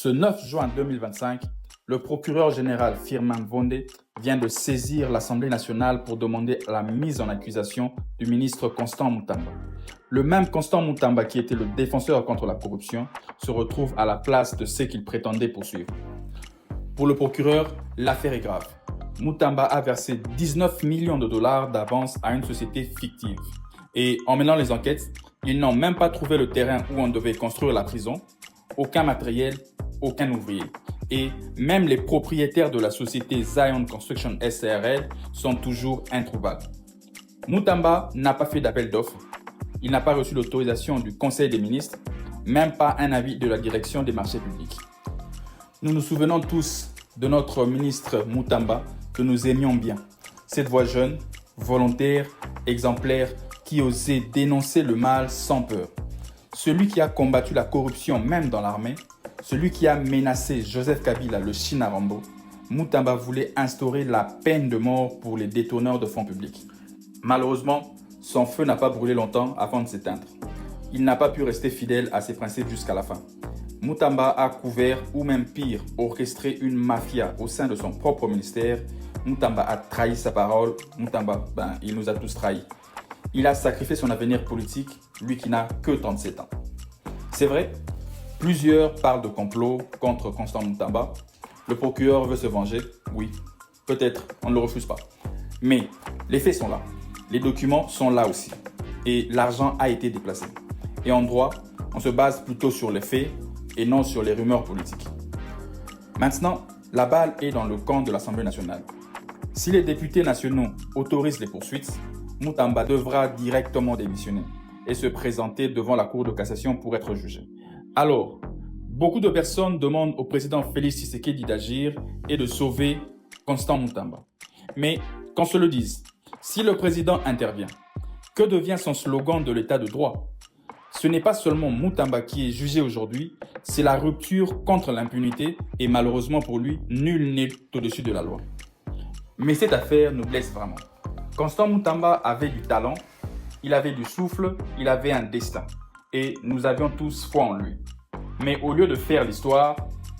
Ce 9 juin 2025, le procureur général Firmin Vondé vient de saisir l'Assemblée nationale pour demander la mise en accusation du ministre Constant Moutamba. Le même Constant Moutamba qui était le défenseur contre la corruption se retrouve à la place de ceux qu'il prétendait poursuivre. Pour le procureur, l'affaire est grave. Moutamba a versé 19 millions de dollars d'avance à une société fictive. Et en menant les enquêtes, ils n'ont même pas trouvé le terrain où on devait construire la prison, aucun matériel, aucun ouvrier. Et même les propriétaires de la société Zion Construction SRL sont toujours introuvables. Moutamba n'a pas fait d'appel d'offres. Il n'a pas reçu l'autorisation du Conseil des ministres, même pas un avis de la direction des marchés publics. Nous nous souvenons tous de notre ministre Moutamba que nous aimions bien. Cette voix jeune, volontaire, exemplaire, qui osait dénoncer le mal sans peur. Celui qui a combattu la corruption même dans l'armée, celui qui a menacé Joseph Kabila, le China Rambo, Moutamba voulait instaurer la peine de mort pour les détourneurs de fonds publics. Malheureusement, son feu n'a pas brûlé longtemps avant de s'éteindre. Il n'a pas pu rester fidèle à ses principes jusqu'à la fin. Moutamba a couvert, ou même pire, orchestré une mafia au sein de son propre ministère. Moutamba a trahi sa parole. Moutamba, il nous a tous trahis. Il a sacrifié son avenir politique, lui qui n'a que 37 ans. C'est vrai, plusieurs parlent de complot contre Constant Moutamba. Le procureur veut se venger, oui, peut-être, on ne le refuse pas. Mais les faits sont là, les documents sont là aussi, et l'argent a été déplacé. Et en droit, on se base plutôt sur les faits et non sur les rumeurs politiques. Maintenant, la balle est dans le camp de l'Assemblée nationale. Si les députés nationaux autorisent les poursuites, Moutamba devra directement démissionner et se présenter devant la Cour de cassation pour être jugé. Alors, beaucoup de personnes demandent au président Félix Tshisekedi d'agir et de sauver Constant Moutamba. Mais qu'on se le dise, si le président intervient, que devient son slogan de l'état de droit ? Ce n'est pas seulement Moutamba qui est jugé aujourd'hui, c'est la rupture contre l'impunité et malheureusement pour lui, nul n'est au-dessus de la loi. Mais cette affaire nous blesse vraiment. Constant Moutamba avait du talent, il avait du souffle, il avait un destin. Et nous avions tous foi en lui. Mais au lieu de faire l'histoire,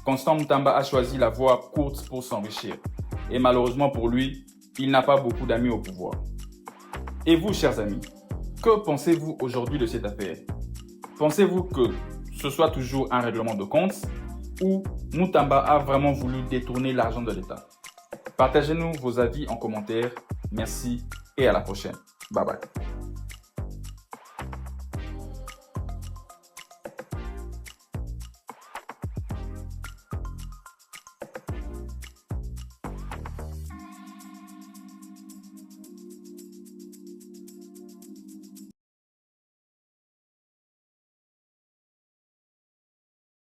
Constant Moutamba a choisi la voie courte pour s'enrichir. Et malheureusement pour lui, il n'a pas beaucoup d'amis au pouvoir. Et vous, chers amis, que pensez-vous aujourd'hui de cette affaire ? Pensez-vous que ce soit toujours un règlement de compte ou Moutamba a vraiment voulu détourner l'argent de l'État ? Partagez-nous vos avis en commentaire. Merci et à la prochaine. Bye bye.